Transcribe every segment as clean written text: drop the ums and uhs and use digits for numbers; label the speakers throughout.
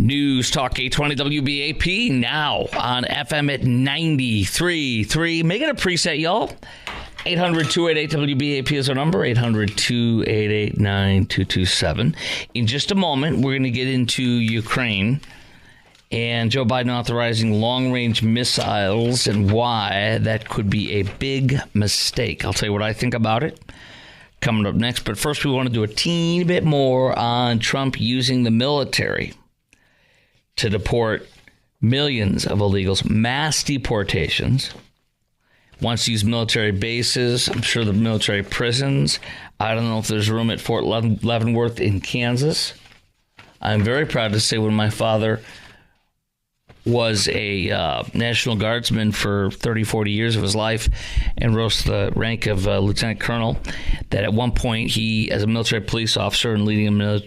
Speaker 1: News Talk 820 WBAP now on FM at 93.3. Make it a preset, y'all. 800-288-WBAP is our number, 800-288-9227. In just a moment, we're going to get into Ukraine and Joe Biden authorizing long-range missiles and why that could be a big mistake. I'll tell you what I think about it coming up next. But first, we want to do a teeny bit more on Trump using the military to deport millions of illegals, mass deportations. Wants to use military bases, I'm sure the military prisons. I don't know if there's room at Fort Leavenworth in Kansas. I'm very proud to say when my father was a National Guardsman for 30, 40 years of his life and rose to the rank of lieutenant colonel, that at one point he, as a military police officer and leading a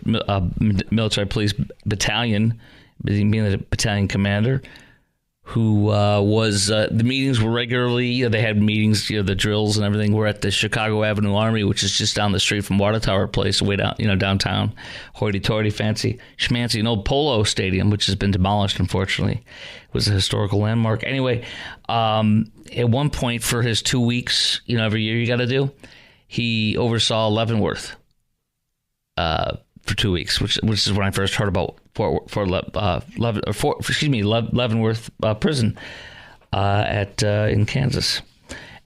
Speaker 1: military police battalion, being the battalion commander, who was the meetings were regularly, they had meetings, the drills and everything were at the Chicago Avenue Army, which is just down the street from Water Tower Place, way down, downtown, hoity-toity, fancy, schmancy, an old polo stadium, which has been demolished, unfortunately. It was a historical landmark. Anyway, at one point for his 2 weeks, every year you got to do, he oversaw Leavenworth for 2 weeks, which is when I first heard about Leavenworth prison in Kansas.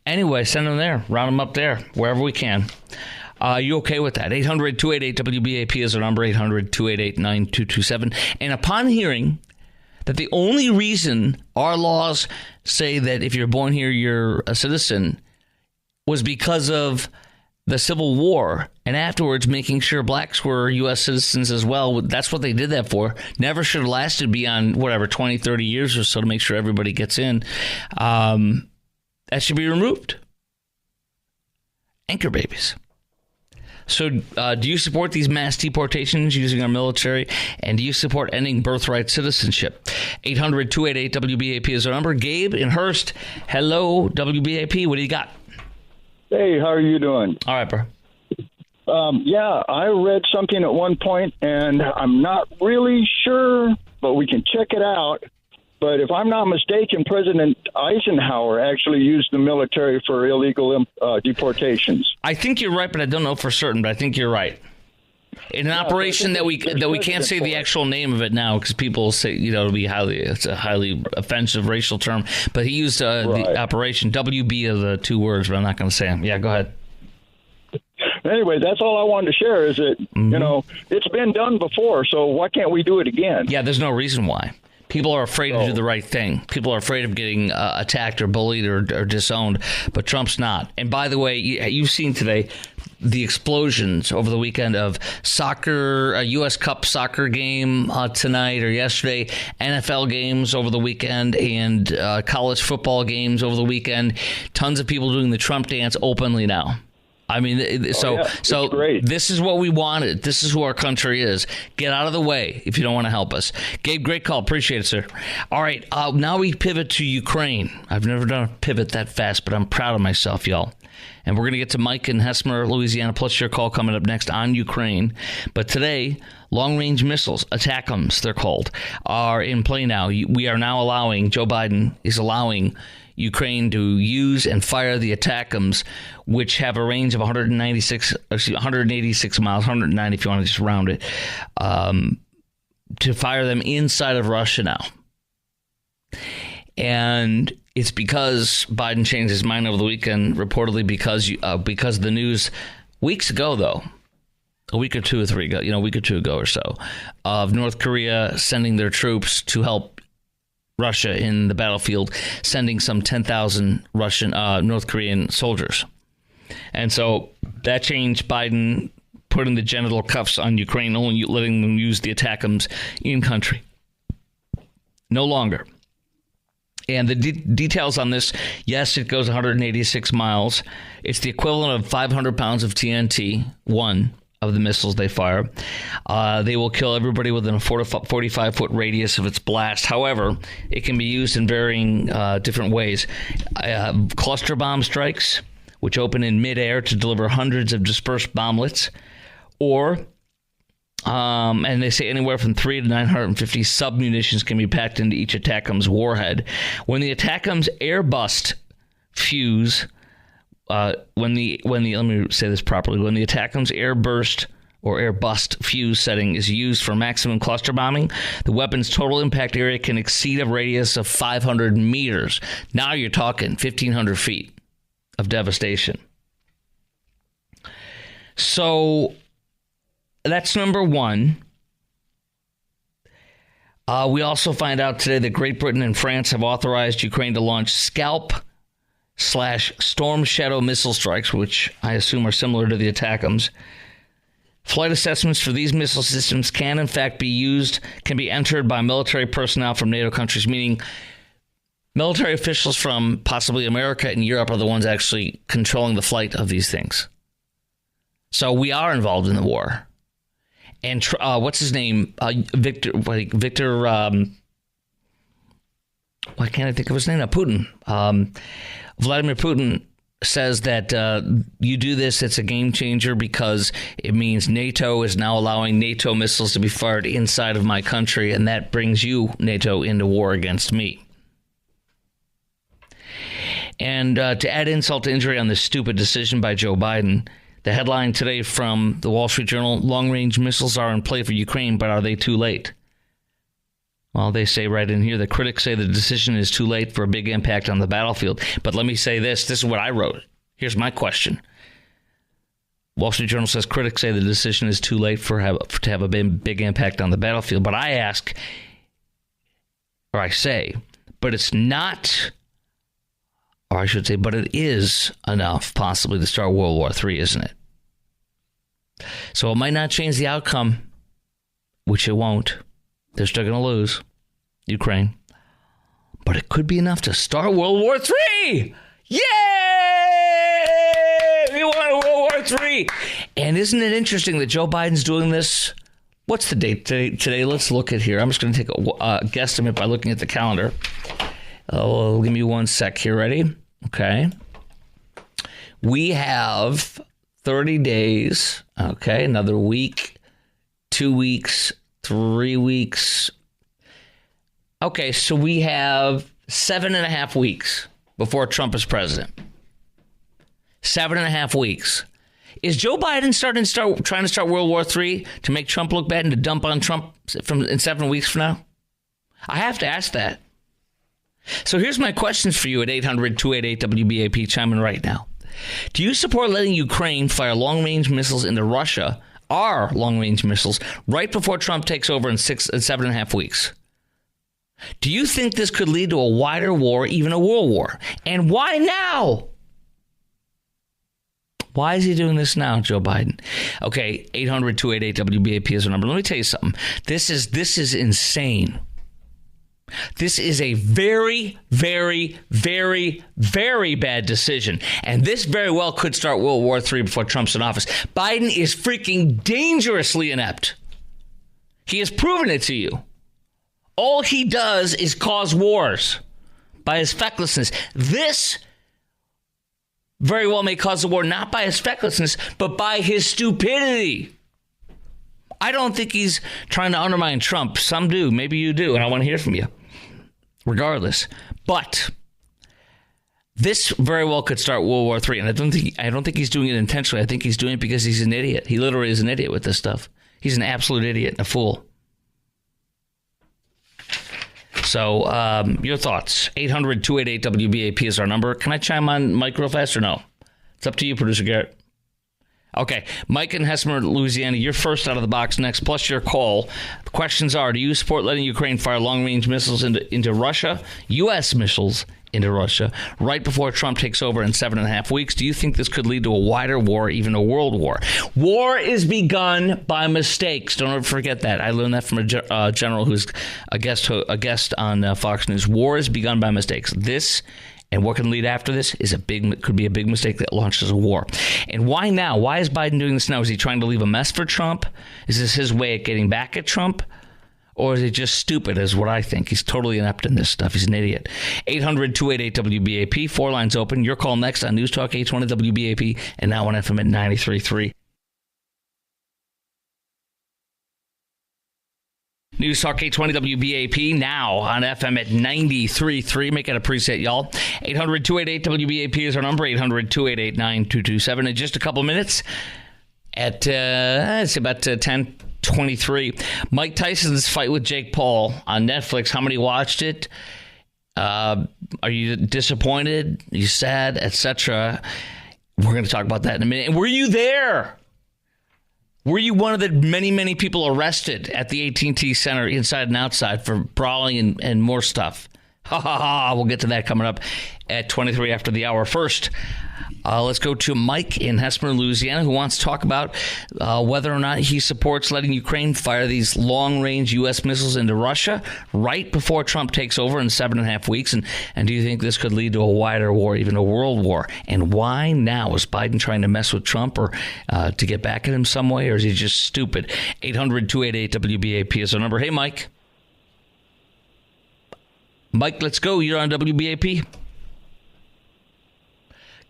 Speaker 1: Anyway, send them there, round them up there, wherever we can. You okay with that? 800-288-WBAP is our number, 800-288-9227. And upon hearing that the only reason our laws say that if you're born here, you're a citizen, was because of the Civil War, and afterwards making sure blacks were U.S. citizens as well. That's what they did that for. Never should have lasted beyond, 20, 30 years or so to make sure everybody gets in. That should be removed. Anchor babies. So do you support these mass deportations using our military? And do you support ending birthright citizenship? 800-288-WBAP is our number. Gabe in Hearst. Hello, WBAP. What do you got?
Speaker 2: Hey, how are you doing?
Speaker 1: All right, bro.
Speaker 2: Yeah, I read something at one point, and I'm not really sure, but we can check it out. But if I'm not mistaken, President Eisenhower actually used the military for illegal deportations.
Speaker 1: I think you're right, but I don't know for certain, but I think you're right. In an operation that we can't say the actual name of it now because people say, it's a highly offensive racial term. But he used the operation. WB are the two words, but I'm not going to say them. Yeah, go ahead.
Speaker 2: Anyway, that's all I wanted to share is that, it's been done before, so why can't we do it again?
Speaker 1: Yeah, there's no reason why. People are afraid to do the right thing. People are afraid of getting attacked or bullied or disowned, but Trump's not. And by the way, you've seen today the explosions over the weekend of soccer, a U.S. Cup soccer game tonight or yesterday, NFL games over the weekend, and college football games over the weekend. Tons of people doing the Trump dance openly now. I mean, so this is what we wanted. This is who our country is. Get out of the way if you don't want to help us. Gabe, great call. Appreciate it, sir. All right, now we pivot to Ukraine. I've never done a pivot that fast, but I'm proud of myself, y'all. And we're going to get to Mike in Hesmer, Louisiana, plus your call coming up next on Ukraine. But today, long-range missiles, ATACMS, they're called, are in play now. We are now allowing, Joe Biden is allowing Ukraine to use and fire the ATACMS, which have a range of 186 miles, 190 if you want to just round it, to fire them inside of Russia now. And it's because Biden changed his mind over the weekend, reportedly because the news weeks ago, though, a week or two ago or so, of North Korea sending their troops to help Russia in the battlefield, sending some 10,000 North Korean soldiers. And so that changed Biden putting the genital cuffs on Ukraine, only letting them use the ATACMS in country. No longer. And the details on this, yes, it goes 186 miles. It's the equivalent of 500 pounds of TNT, one of the missiles they fire. They will kill everybody within a 45-foot radius of its blast. However, it can be used in varying different ways. Cluster bomb strikes, which open in midair to deliver hundreds of dispersed bomblets, or And they say anywhere from 3 to 950 sub-munitions can be packed into each ATACMS warhead. When the ATACMS air-bust fuse, let me say this properly. When the ATACMS air-burst or air-bust fuse setting is used for maximum cluster bombing, the weapon's total impact area can exceed a radius of 500 meters. Now you're talking 1,500 feet of devastation. So that's number one. We also find out today that Great Britain and France have authorized Ukraine to launch Scalp/Storm Shadow missile strikes, which I assume are similar to the ATACMS. Flight assessments for these missile systems can be entered by military personnel from NATO countries, meaning military officials from possibly America and Europe are the ones actually controlling the flight of these things. So we are involved in the war. And what's his name? Victor. Why can't I think of his name? Putin. Vladimir Putin says that you do this, it's a game changer because it means NATO is now allowing NATO missiles to be fired inside of my country, and that brings you, NATO, into war against me. And to add insult to injury on this stupid decision by Joe Biden, the headline today from the Wall Street Journal, long-range missiles are in play for Ukraine, but are they too late? Well, they say right in here that critics say the decision is too late for a big impact on the battlefield. But let me say this. This is what I wrote. Here's my question. Wall Street Journal says critics say the decision is too late to have a big impact on the battlefield. But I ask, or I say, but it's not, or I should say, but it is enough possibly to start World War III, isn't it? So it might not change the outcome, which it won't. They're still going to lose, Ukraine. But it could be enough to start World War III. Yay! We want World War III. And isn't it interesting that Joe Biden's doing this? What's the date today? Let's look at here. I'm just going to take a guesstimate by looking at the calendar. Oh, give me one sec here. Ready? Okay. We have 30 days. Okay. Another week, 2 weeks, 3 weeks. Okay, so we have 7.5 weeks before Trump is president. 7.5 weeks. Is Joe Biden trying to start World War III to make Trump look bad and to dump on Trump in 7 weeks from now? I have to ask that. So here's my questions for you at 800-288-WBAP. Chime in right now. Do you support letting Ukraine fire long-range missiles into Russia, our long-range missiles, right before Trump takes over in 7.5 weeks? Do you think this could lead to a wider war, even a world war? And why now? Why is he doing this now, Joe Biden? Okay, 800-288-WBAP is the number. Let me tell you something. This is insane. This is a very, very, very, very bad decision. And this very well could start World War III before Trump's in office. Biden is freaking dangerously inept. He has proven it to you. All he does is cause wars by his fecklessness. This very well may cause a war not by his fecklessness, but by his stupidity. I don't think he's trying to undermine Trump. Some do. Maybe you do. And I want to hear from you. Regardless. But this very well could start World War III. And I don't think he's doing it intentionally. I think he's doing it because he's an idiot. He literally is an idiot with this stuff. He's an absolute idiot and a fool. So your thoughts. 800-288-WBAP is our number. Can I chime on Mike real fast or no? It's up to you, Producer Garrett. Okay, Mike in Hesmer, Louisiana, you're first out of the box next, plus your call. The questions are, do you support letting Ukraine fire long-range missiles into Russia, U.S. missiles into Russia, right before Trump takes over in 7.5 weeks? Do you think this could lead to a wider war, even a world war? War is begun by mistakes. Don't ever forget that. I learned that from a general who's a guest on Fox News. War is begun by mistakes. This and what can lead after this could be a big mistake that launches a war. And why now? Why is Biden doing this now? Is he trying to leave a mess for Trump? Is this his way of getting back at Trump? Or is he just stupid, is what I think? He's totally inept in this stuff. He's an idiot. 800-288-WBAP. 4 lines open. Your call next on News Talk 820 WBAP and now on FM at 93.3. News Talk 820 WBAP, now on FM at 93.3. Make it a preset, y'all. 800-288-WBAP is our number, 800-288-9227. In just a couple minutes at, it's about 10:23. Mike Tyson's fight with Jake Paul on Netflix. How many watched it? Are you disappointed? Are you sad, etc.? We're going to talk about that in a minute. And were you there? Were you one of the many, many people arrested at the AT&T Center inside and outside for brawling and more stuff? Ha ha ha. We'll get to that coming up at 23 after the hour. First, let's go to Mike in Hesper, Louisiana, who wants to talk about whether or not he supports letting Ukraine fire these long-range U.S. missiles into Russia right before Trump takes over in 7.5 weeks. And do you think this could lead to a wider war, even a world war? And why now? Is Biden trying to mess with Trump or to get back at him some way, or is he just stupid? 800-288-WBAP is our number. Hey, Mike. Mike, let's go. You're on WBAP.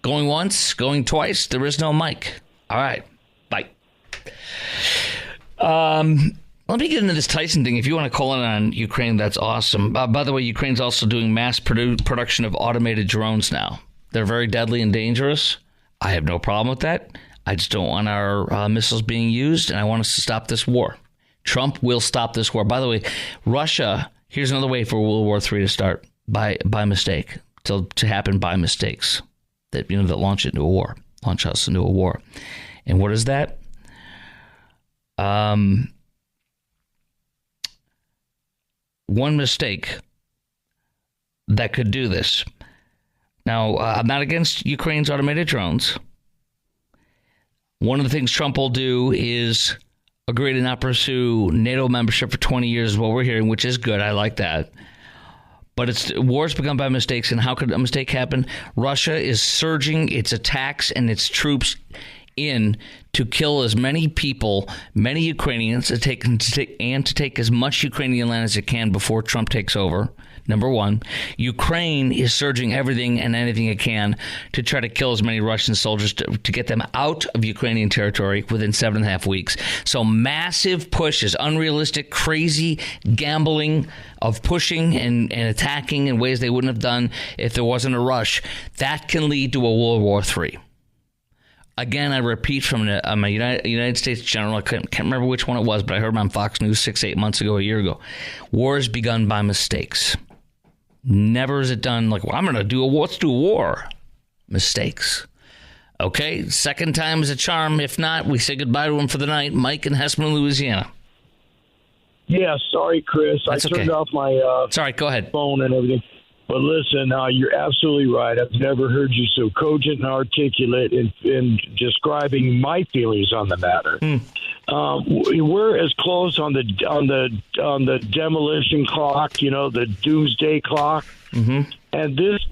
Speaker 1: Going once, going twice. There is no Mike. All right. Bye. Let me get into this Tyson thing. If you want to call in on Ukraine, that's awesome. By the way, Ukraine's also doing mass production of automated drones now. They're very deadly and dangerous. I have no problem with that. I just don't want our missiles being used, and I want us to stop this war. Trump will stop this war. By the way, Russia, here's another way for World War III to start by mistake, to happen by mistakes. That launch it into a war, launch us into a war. And what is that? One mistake that could do this. Now, I'm not against Ukraine's automated drones. One of the things Trump will do is agree to not pursue NATO membership for 20 years, is what we're hearing, which is good. I like that. But war's begun by mistakes, and how could a mistake happen? Russia is surging its attacks and its troops in to kill as many people, many Ukrainians, to take as much Ukrainian land as it can before Trump takes over. Number one, Ukraine is surging everything and anything it can to try to kill as many Russian soldiers to get them out of Ukrainian territory within 7.5 weeks. So massive pushes, unrealistic, crazy gambling of pushing and attacking in ways they wouldn't have done if there wasn't a rush. That can lead to a World War III. Again, I repeat from a United States general, I can't remember which one it was, but I heard him on Fox News 6-8 months ago, a year ago. War is begun by mistakes. Never is it done like, well, I'm going to do a war. Let's do a war. Mistakes. Okay, second time is a charm. If not, we say goodbye to him for the night. Mike in Hesman, Louisiana.
Speaker 3: Yeah, sorry, Chris.
Speaker 1: That's
Speaker 3: I turned off my
Speaker 1: sorry, go ahead.
Speaker 3: phone and everything. But listen, you're absolutely right. I've never heard you so cogent and articulate in describing my feelings on the matter. We're as close on the demolition clock, the doomsday clock. Mm-hmm. And this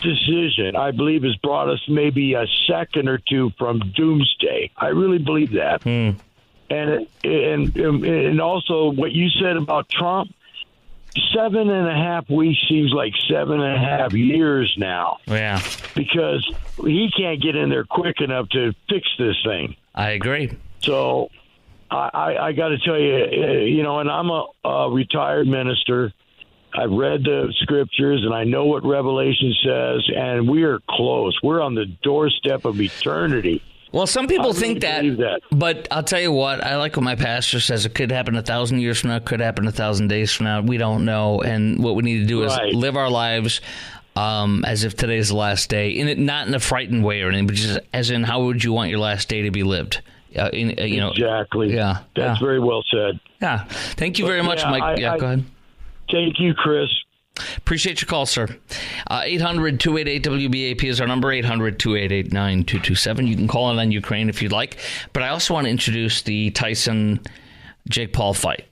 Speaker 3: decision, I believe, has brought us maybe a second or two from doomsday. I really believe that. And also what you said about Trump. 7.5 weeks seems like 7.5 years now. Yeah. Because he can't get in there quick enough to fix this thing.
Speaker 1: I agree.
Speaker 3: So I got to tell you, and I'm a retired minister. I've read the scriptures and I know what Revelation says, and we are close. We're on the doorstep of eternity.
Speaker 1: Well, some people think that, but I'll tell you what, I like what my pastor says. It could happen 1,000 years from now, it could happen 1,000 days from now. We don't know. And what we need to do is live our lives as if today is the last day, not in a frightened way or anything, but just as in how would you want your last day to be lived?
Speaker 3: Exactly.
Speaker 1: Yeah.
Speaker 3: That's very well said.
Speaker 1: Yeah. Thank you very much, Mike. Go ahead.
Speaker 3: Thank you, Chris.
Speaker 1: Appreciate your call, sir. 800-288-WBAP is our number, 800-288-9227. You can call in on Ukraine if you'd like. But I also want to introduce the Tyson-Jake Paul fight.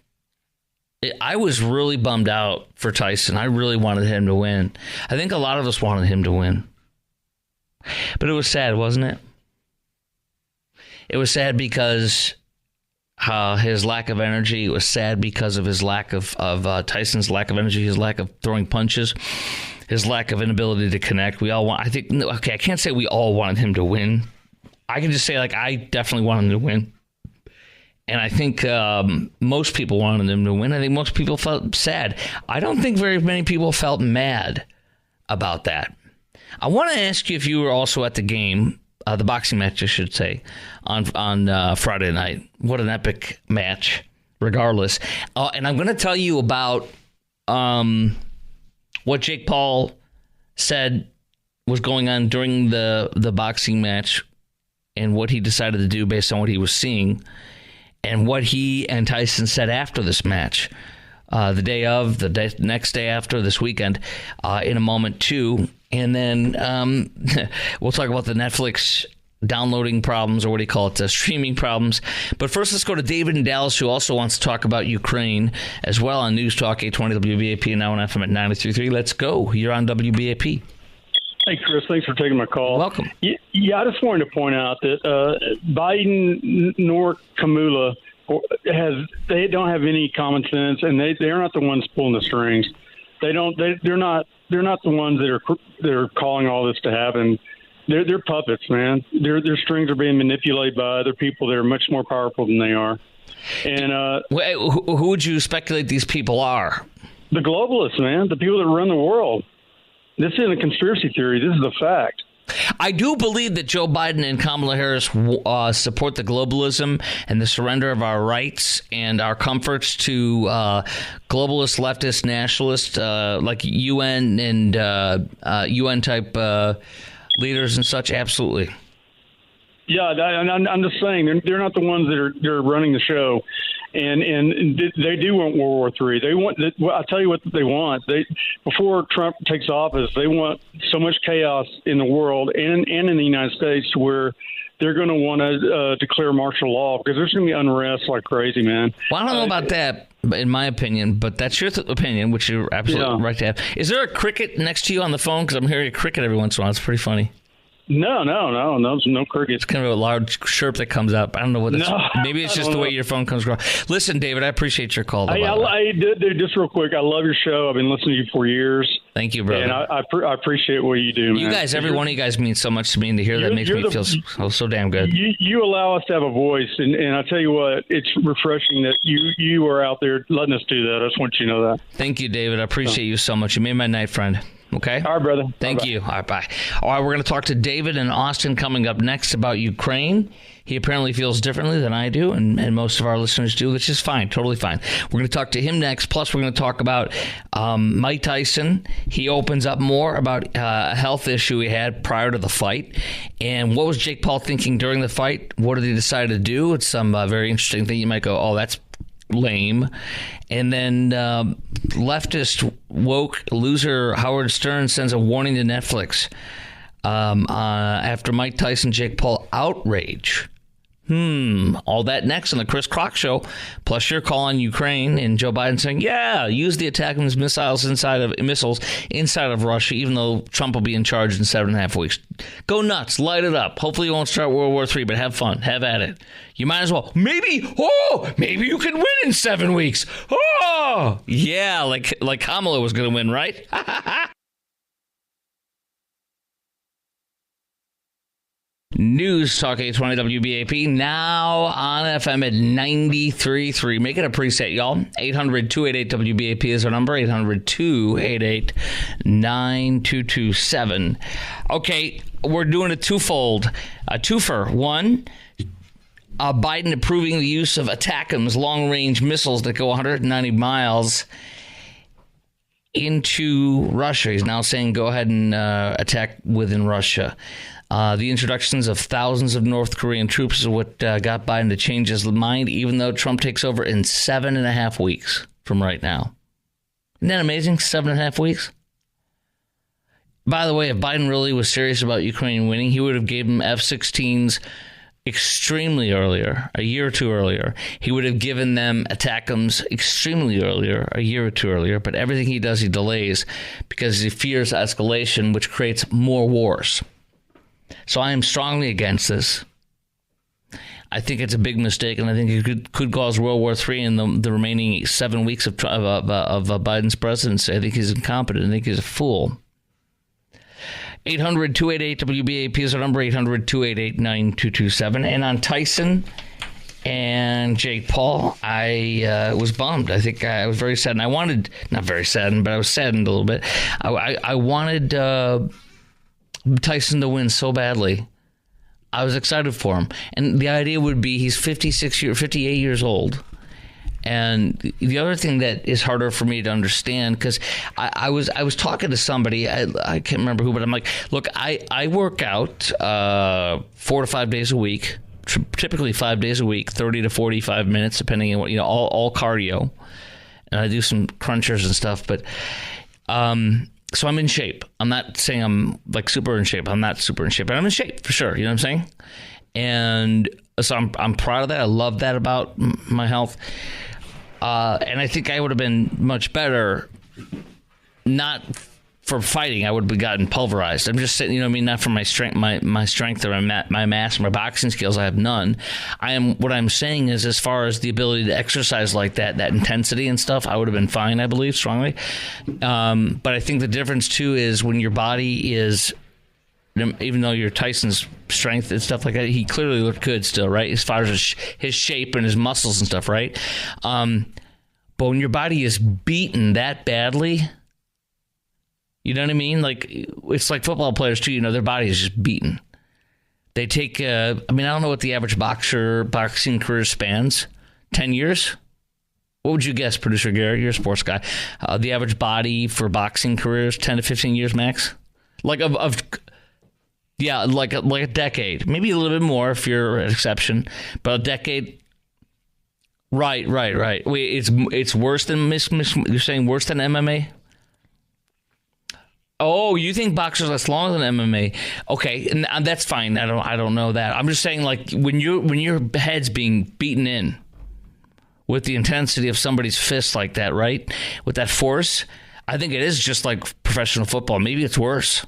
Speaker 1: I was really bummed out for Tyson. I really wanted him to win. I think a lot of us wanted him to win. But it was sad, wasn't it? It was sad because his lack of energy. It was sad because of his lack of Tyson's lack of energy, his lack of throwing punches, his lack of inability to connect. I can't say we all wanted him to win. I can just say, I definitely wanted him to win. And I think most people wanted him to win. I think most people felt sad. I don't think very many people felt mad about that. I want to ask you if you were also at the game, the boxing match, I should say, on Friday night. What an epic match, regardless. And I'm going to tell you about what Jake Paul said was going on during the boxing match and what he decided to do based on what he was seeing and what he and Tyson said after this match, the day of, next day after, this weekend, in a moment too. And then we'll talk about the Netflix downloading problems, or what do you call it, streaming problems. But first, let's go to David in Dallas, who also wants to talk about Ukraine as well on News Talk 820 WBAP and now on FM at 93.3. Let's go. You're on WBAP.
Speaker 4: Hey, Chris, thanks for taking my call.
Speaker 1: Welcome.
Speaker 4: Yeah, I just wanted to point out that Biden nor Kamala they don't have any common sense, and they're not the ones pulling the strings. They're not the ones that are calling all this to happen. They're puppets, man. Their strings are being manipulated by other people that are much more powerful than they are. And
Speaker 1: who would you speculate these people are?
Speaker 4: The globalists, man. The people that run the world. This isn't a conspiracy theory. This is a fact.
Speaker 1: I do believe that Joe Biden and Kamala Harris support the globalism and the surrender of our rights and our comforts to globalist, leftist, nationalist, like UN and UN-type leaders and such. Absolutely.
Speaker 4: Yeah, I'm just saying they're not the ones that are running the show. And they do want World War III. They want. I'll tell you what they want. Before Trump takes office, they want so much chaos in the world and in the United States where they're going to want to declare martial law because there's going to be unrest like crazy, man.
Speaker 1: Well, I don't know about that, in my opinion, but that's your opinion, which you're absolutely right to have. Is there a cricket next to you on the phone? Because I'm hearing a cricket every once in a while. It's pretty funny.
Speaker 4: No, no crickets.
Speaker 1: It's kind of a large chirp that comes up. I don't know what it's. Maybe it's just the way your phone comes across. Listen, David, I appreciate your call.
Speaker 4: Dude, just real quick, I love your show. I've been listening to you for years.
Speaker 1: Thank you, brother.
Speaker 4: And I appreciate what you do, man.
Speaker 1: You guys, every one of you guys means so much to me, and to hear that makes me feel so damn good.
Speaker 4: You allow us to have a voice, and I tell you what, it's refreshing that you are out there letting us do that. I just want you to know that.
Speaker 1: Thank you, David. I appreciate you so much. You made my night, friend. Okay?
Speaker 4: All right, brother.
Speaker 1: Thank you. All right, bye. All right, we're going to talk to David in Austin coming up next about Ukraine. He apparently feels differently than I do, and most of our listeners do, which is fine, totally fine. We're going to talk to him next. Plus, we're going to talk about Mike Tyson. He opens up more about a health issue he had prior to the fight. And what was Jake Paul thinking during the fight? What did he decide to do? It's some very interesting thing. You might go, oh, that's lame. And then leftist woke loser Howard Stern sends a warning to Netflix after Mike Tyson, Jake Paul outrage. All that next on the Chris Crock Show. Plus your call on Ukraine and Joe Biden saying, yeah, use the ATACMS missiles inside of Russia, even though Trump will be in charge in 7.5 weeks. Go nuts. Light it up. Hopefully you won't start World War III, but have fun. Have at it. You might as well. Maybe you can win in 7 weeks. Oh, yeah, like Kamala was going to win, right? News Talk 820 WBAP, now on FM at 93.3. Make it a preset, y'all. 800-288-WBAP is our number, 800-288-9227. Okay, we're doing a twofold, a twofer. One, Biden approving the use of ATACMS, long-range missiles that go 190 miles into Russia. He's now saying go ahead and attack within Russia. The introductions of thousands of North Korean troops is what got Biden to change his mind, even though Trump takes over in 7.5 weeks from right now. Isn't that amazing? 7.5 weeks? By the way, if Biden really was serious about Ukraine winning, he would have given them F-16s extremely earlier, a year or two earlier. He would have given them ATACMS extremely earlier, a year or two earlier. But everything he does, he delays because he fears escalation, which creates more wars. So I am strongly against this. I think it's a big mistake, and I think it could cause World War III in the remaining 7 weeks of Biden's presidency. I think he's incompetent. I think he's a fool. 800-288-WBAP is our number, 800-288-9227. And on Tyson, And Jake Paul, I was bummed. I think I was very sad. And not very saddened, but I was saddened a little bit. I wanted Tyson to win so badly. I was excited for him. And the idea would be he's 58 years old. And the other thing that is harder for me to understand, because I was talking to somebody, I can't remember who, but I'm like, look, I work out 4 to 5 days a week, typically 5 days a week, 30 to 45 minutes, depending on what, all cardio. And I do some crunchers and stuff, but so I'm in shape. I'm not saying I'm like super in shape. I'm not super in shape, but I'm in shape for sure. You know what I'm saying? And so I'm proud of that. I love that about my health. And I think I would have been much better, not for fighting. I would have gotten pulverized. I'm just saying, you know what I mean? Not for my strength, my strength or my mass, my boxing skills. I have none. What I'm saying is, as far as the ability to exercise like that intensity and stuff, I would have been fine, I believe, strongly. But I think the difference too is when your body is, even though your Tyson's strength and stuff like that, he clearly looked good still, right? As far as his shape and his muscles and stuff, right? But when your body is beaten that badly, you know what I mean? Like, it's like football players too, their body is just beaten. They take, I don't know what the average boxing career spans. 10 years? What would you guess, Producer Garrett? You're a sports guy. The average body for boxing careers, 10 to 15 years max? Like like a decade. Maybe a little bit more if you're an exception. But a decade. Right. Wait, it's worse than you're saying worse than MMA? Oh, you think boxers last longer than MMA? Okay, and that's fine. I don't know that. I'm just saying, like, when your head's being beaten in with the intensity of somebody's fist like that, right? With that force, I think it is just like professional football. Maybe it's worse.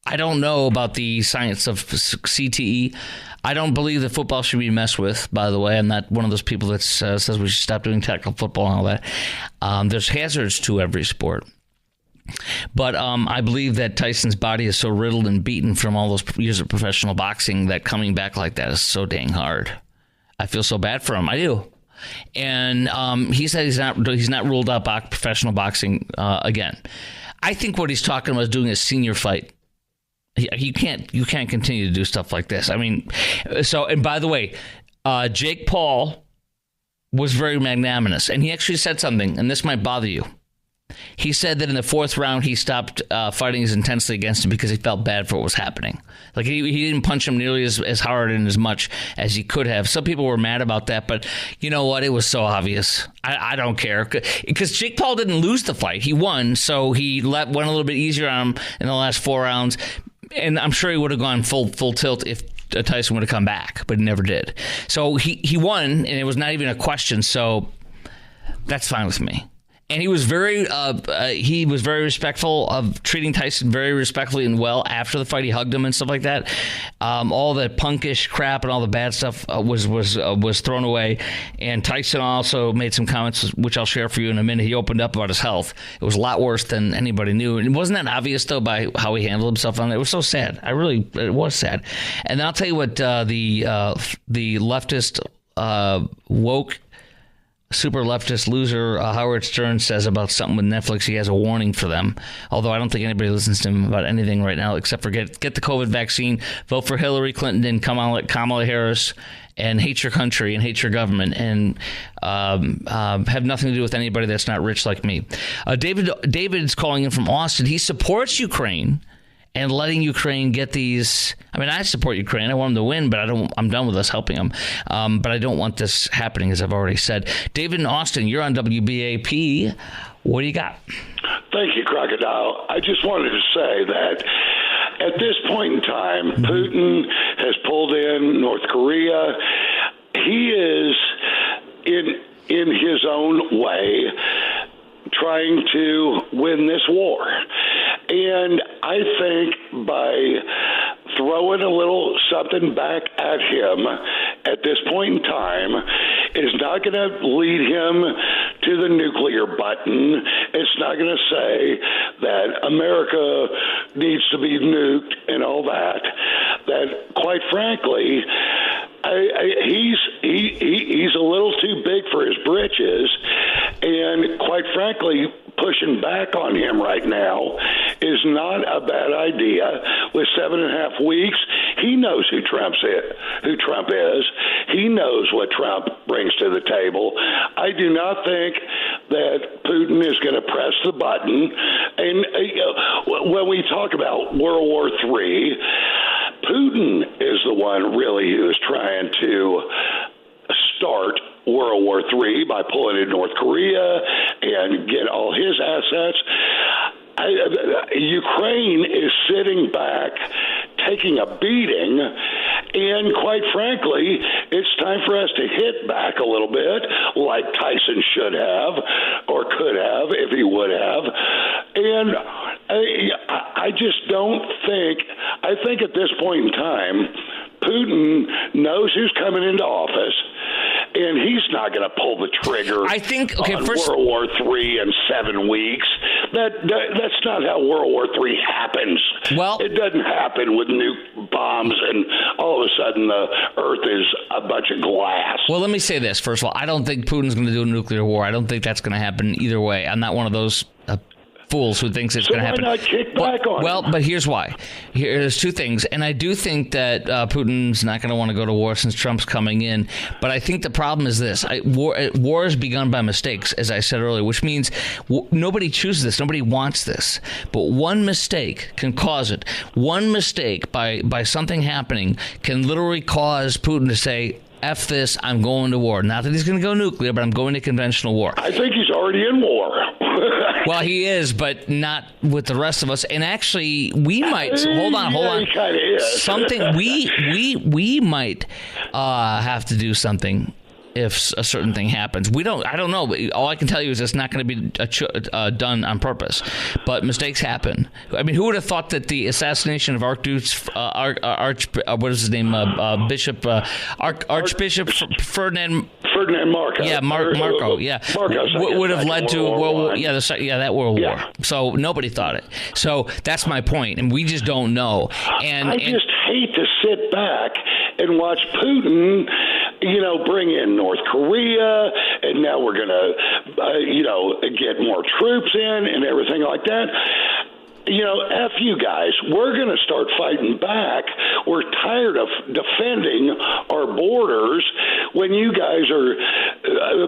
Speaker 1: I don't know about the science of CTE. I don't believe that football should be messed with, by the way. I'm not one of those people that says we should stop doing tackle football and all that. There's hazards to every sport. But I believe that Tyson's body is so riddled and beaten from all those years of professional boxing that coming back like that is so dang hard. I feel so bad for him. I do. And he said he's not ruled out professional boxing again. I think what he's talking about is doing a senior fight. You can't continue to do stuff like this. I mean, and by the way, Jake Paul was very magnanimous, and he actually said something, and this might bother you. He said that in the fourth round, he stopped fighting as intensely against him because he felt bad for what was happening. Like, he didn't punch him nearly as hard and as much as he could have. Some people were mad about that, but you know what? It was so obvious. I don't care. Because Jake Paul didn't lose the fight. He won, so he went a little bit easier on him in the last 4 rounds. And I'm sure he would have gone full tilt if Tyson would have come back, but he never did. So he won, and it was not even a question. So that's fine with me. And he was very respectful of treating Tyson very respectfully and well after the fight. He hugged him and stuff like that. All the punkish crap and all the bad stuff was thrown away. And Tyson also made some comments, which I'll share for you in a minute. He opened up about his health. It was a lot worse than anybody knew. And it wasn't that obvious, though, by how he handled himself on it. It was so sad. It was sad. And I'll tell you what the leftist woke super leftist loser Howard Stern says about something with Netflix. He has a warning for them, although I don't think anybody listens to him about anything right now except for get the COVID vaccine, vote for Hillary Clinton and Kamala Harris, and hate your country and hate your government, and have nothing to do with anybody that's not rich like me. David's calling in from Austin. He supports Ukraine and letting Ukraine get these. I mean, I support Ukraine. I want them to win, but I'm done with us helping them. But I don't want this happening, as I've already said. David in Austin, you're on WBAP. What do you got?
Speaker 5: Thank you, Crocodile. I just wanted to say that at this point in time, Putin has pulled in North Korea. He is, in his own way, trying to win this war. And I think by throwing a little something back at him at this point in time is not going to lead him to the nuclear button. It's not going to say that America needs to be nuked and all that. That, quite frankly, He's a little too big for his britches, and quite frankly, pushing back on him right now is not a bad idea. With 7.5 weeks, he knows who Trump is. He knows what Trump brings to the table. I do not think that Putin is going to press the button. And when we talk about World War III, Putin is the one really who is trying to start World War III by pulling in North Korea and get all his assets. Ukraine is sitting back, taking a beating, and quite frankly, it's time for us to hit back a little bit, like Tyson should have or could have if he would have. And I just don't think, I think at this point in time, Putin knows who's coming into office, and he's not going to pull the trigger on World War III in 7 weeks. That's not how World War III happens.
Speaker 1: Well,
Speaker 5: it doesn't happen with nuke bombs and all of a sudden the earth is a bunch of glass.
Speaker 1: Well, let me say this. First of all, I don't think Putin's going to do a nuclear war. I don't think that's going to happen either way. I'm not one of those fools who thinks it's going to happen.
Speaker 5: Why not kick back on him?
Speaker 1: But here's why. There's two things. And I do think that Putin's not going to want to go to war since Trump's coming in. But I think the problem is this. War is begun by mistakes, as I said earlier, which means nobody chooses this. Nobody wants this. But one mistake can cause it. One mistake by something happening can literally cause Putin to say, F this, I'm going to war. Not that he's going to go nuclear, but I'm going to conventional war.
Speaker 5: I think he's already in war.
Speaker 1: Well, he is, but not with the rest of us. And actually, we might hold on.
Speaker 5: He kind of is.
Speaker 1: Something we might have to do something if a certain thing happens. I don't know. But all I can tell you is it's not going to be done on purpose. But mistakes happen. I mean, who would have thought that the assassination of Archbishop Ferdinand Marco. Yeah, Marco. Yeah, would have led to World War. Yeah, that World War. So nobody thought it. So that's my point, and we just don't know. And
Speaker 5: I just hate to sit back and watch Putin, bring in North Korea, and now we're going to, get more troops in and everything like that. F you guys. We're going to start fighting back. We're tired of defending our borders when you guys are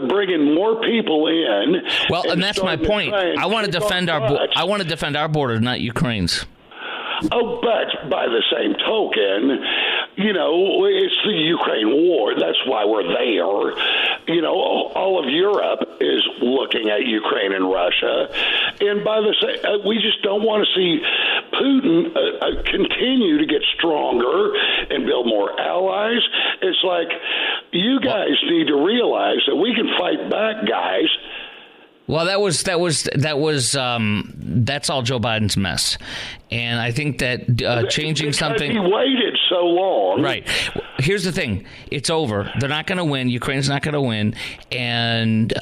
Speaker 5: bringing more people in.
Speaker 1: Well, and that's my point. I want to defend our border, not Ukraine's.
Speaker 5: Oh, but by the same token, it's the Ukraine war. That's why we're there. All of Europe is looking at Ukraine and Russia. And by the same, we just don't want to see Putin continue to get stronger and build more allies. It's like, you guys need to realize that we can fight back, guys.
Speaker 1: Well, that's all Joe Biden's mess. And I think that changing something.
Speaker 5: He waited so long.
Speaker 1: Right. Here's the thing. It's over. They're not going to win. Ukraine's not going to win. And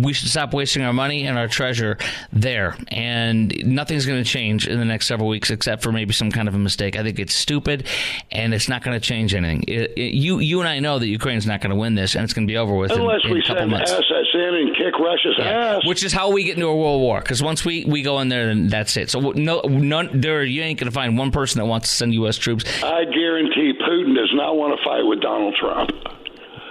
Speaker 1: we should stop wasting our money and our treasure there. And nothing's going to change in the next several weeks except for maybe some kind of a mistake. I think it's stupid, and it's not going to change anything. You and I know that Ukraine's not going to win this, and it's going to be over with in a couple months.
Speaker 5: Unless we send assets in and kick Russia's ass.
Speaker 1: Which is how we get into a world war. Because once we go in there, then that's it. So you ain't going to find one person that wants to send U.S. troops.
Speaker 5: I guarantee Putin does not want to fight with Donald Trump.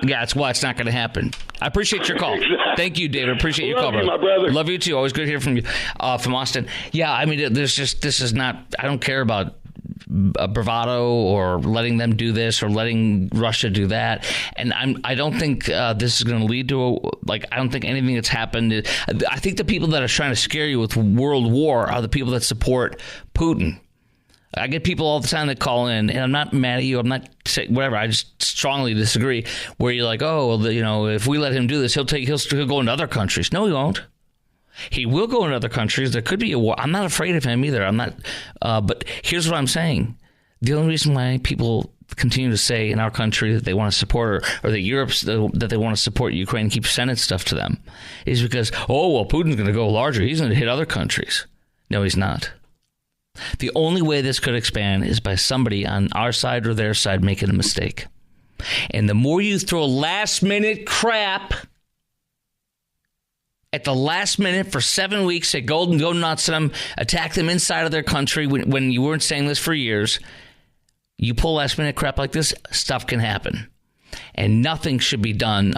Speaker 1: Yeah, it's not going to happen. I appreciate your call.
Speaker 5: Exactly.
Speaker 1: Thank you, David. Appreciate your call,
Speaker 5: Love you, my brother.
Speaker 1: Love you too. Always good to hear from you, from Austin. Yeah, I mean, this is not. I don't care about bravado or letting them do this or letting Russia do that, and I don't think this is going to lead to I don't think anything that's happened. I think the people that are trying to scare you with world war are the people that support Putin. I get people all the time that call in, and I'm not mad at you. I'm not saying whatever. I just strongly disagree. Where you're like, oh, well, if we let him do this, he'll go into other countries. No, he won't. He will go into other countries. There could be a war. I'm not afraid of him either. I'm not. But here's what I'm saying. The only reason why people continue to say in our country that they want to support, or that Europe's that they want to support Ukraine and keep sending stuff to them, is because, Putin's going to go larger. He's going to hit other countries. No, he's not. The only way this could expand is by somebody on our side or their side making a mistake. And the more you throw last-minute crap at the last minute for 7 weeks, say go nuts on them, attack them inside of their country when you weren't saying this for years, you pull last-minute crap like this, stuff can happen. And nothing should be done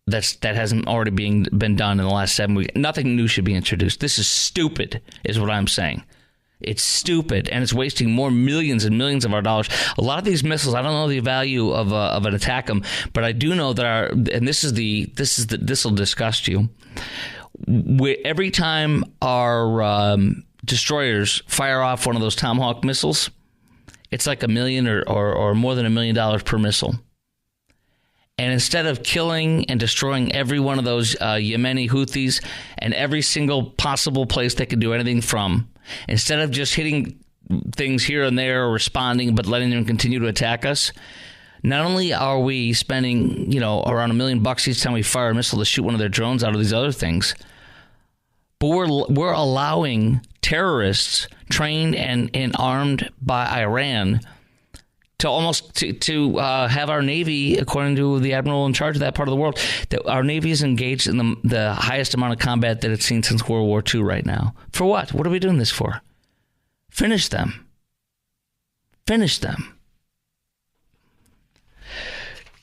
Speaker 1: that hasn't already been done in the last 7 weeks. Nothing new should be introduced. This is stupid, is what I'm saying. It's stupid, and it's wasting more millions and millions of our dollars. A lot of these missiles, I don't know the value of an attack them, but I do know that this will disgust you. Every time our destroyers fire off one of those Tomahawk missiles, it's like $1 million or more than $1 million per missile. And instead of killing and destroying every one of those Yemeni Houthis and every single possible place they could do anything from, instead of just hitting things here and there or responding but letting them continue to attack us, not only are we spending, around $1 million each time we fire a missile to shoot one of their drones out of these other things, but we're allowing terrorists trained and armed by Iran to have our Navy, according to the admiral in charge of that part of the world, that our Navy is engaged in the highest amount of combat that it's seen since World War II right now. For what? What are we doing this for? Finish them. Finish them.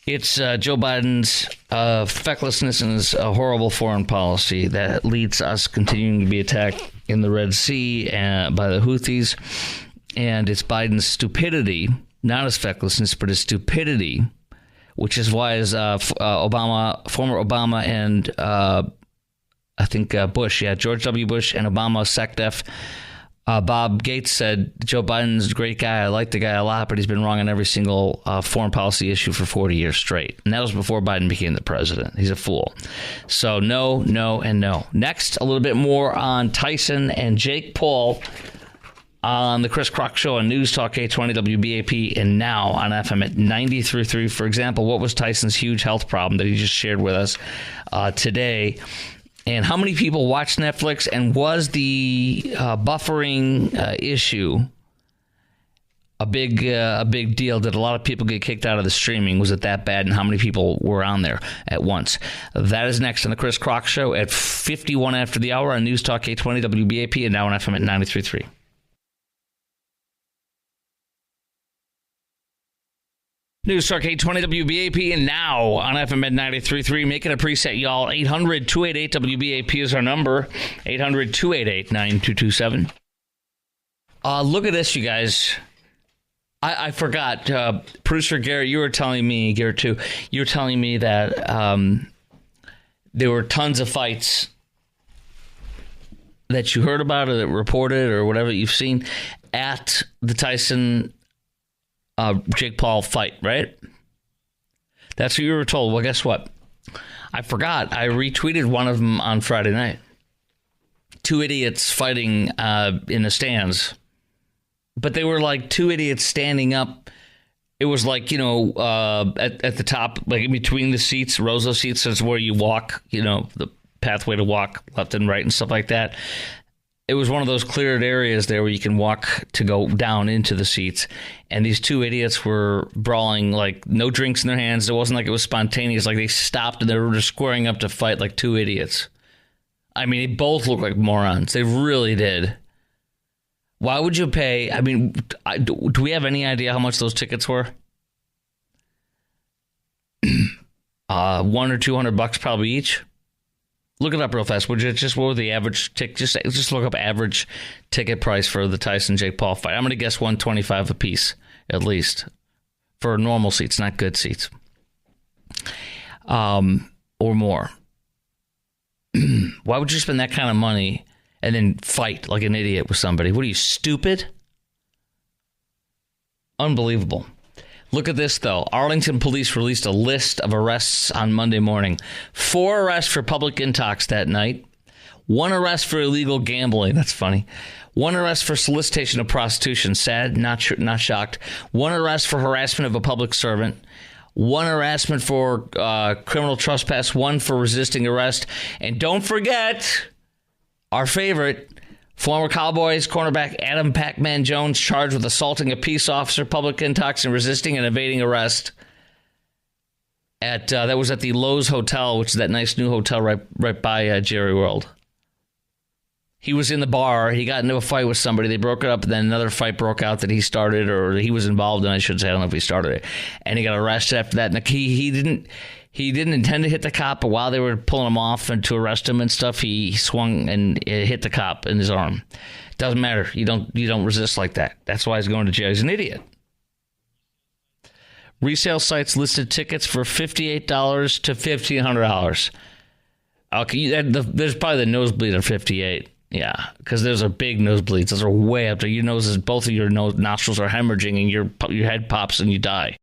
Speaker 1: It's Joe Biden's fecklessness and his horrible foreign policy that leads us continuing to be attacked in the Red Sea by the Houthis. And it's Biden's stupidity, not his fecklessness, but his stupidity, which is why his former Obama and I think Bush, George W. Bush and Obama SecDef. Bob Gates said, Joe Biden's a great guy. I like the guy a lot, but he's been wrong on every single foreign policy issue for 40 years straight. And that was before Biden became the president. He's a fool. So no, no, and no. Next, a little bit more on Tyson and Jake Paul on the Chris Crock Show on News Talk 820 WBAP and now on FM at 93.3. For example, what was Tyson's huge health problem that he just shared with us today? And how many people watched Netflix? And was the buffering issue a big deal? Did a lot of people get kicked out of the streaming? Was it that bad? And how many people were on there at once? That is next on the Chris Crock Show at 51 after the hour on News Talk 820 WBAP and now on FM at 93.3. News Talk 820 WBAP and now on FM at 93.3. Make it a preset, y'all. 800-288-WBAP is our number. 800-288-9227. Look at this, you guys. I forgot. Producer Garrett, you were telling me, Garrett too, you were telling me that there were tons of fights that you heard about or that reported or whatever you've seen at the Tyson Jake Paul fight, right? That's what you were told. Well, guess what? I forgot. I retweeted one of them on Friday night. Two idiots fighting in the stands. But they were like two idiots standing up. It was like, at the top, like in between the seats, rows of seats is where you walk, the pathway to walk left and right and stuff like that. It was one of those cleared areas there where you can walk to go down into the seats. And these two idiots were brawling, like no drinks in their hands. It wasn't like it was spontaneous. Like they stopped and they were just squaring up to fight like two idiots. I mean, they both looked like morons. They really did. Why would you pay? I mean, do we have any idea how much those tickets were? $100 or $200 probably each. Look it up real fast. Would you just what was the average ticket? Just look up average ticket price for the Tyson Jake Paul fight. I'm going to guess $125 a piece at least for normal seats, not good seats, or more. Why would you spend that kind of money and then fight like an idiot with somebody? What are you, stupid? Unbelievable. Look at this, though. Arlington police released a list of arrests on Monday morning. 4 arrests for public intox that night. 1 arrest for illegal gambling. That's funny. 1 arrest for solicitation of prostitution. Sad, not shocked. 1 arrest for harassment of a public servant. 1 harassment for criminal trespass. 1 for resisting arrest. And don't forget, our favorite, Former Cowboys cornerback Adam Pac-Man Jones charged with assaulting a peace officer, public intoxication, resisting and evading arrest. That was at the Lowe's Hotel, which is that nice new hotel right by Jerry World. He was in the bar. He got into a fight with somebody. They broke it up, and then another fight broke out that he started, or he was involved in, I should say. I don't know if he started it. And he got arrested after that. And he didn't intend to hit the cop, but while they were pulling him off and to arrest him and stuff, he swung and hit the cop in his arm. Doesn't matter. You don't resist like that. That's why he's going to jail. He's an idiot. Resale sites listed tickets for $58 to $1,500. Okay, there's probably the nosebleed of $58. Yeah, because there's a big nosebleeds. Those are way up there. Your noses, both of your nostrils are hemorrhaging, and your head pops and you die.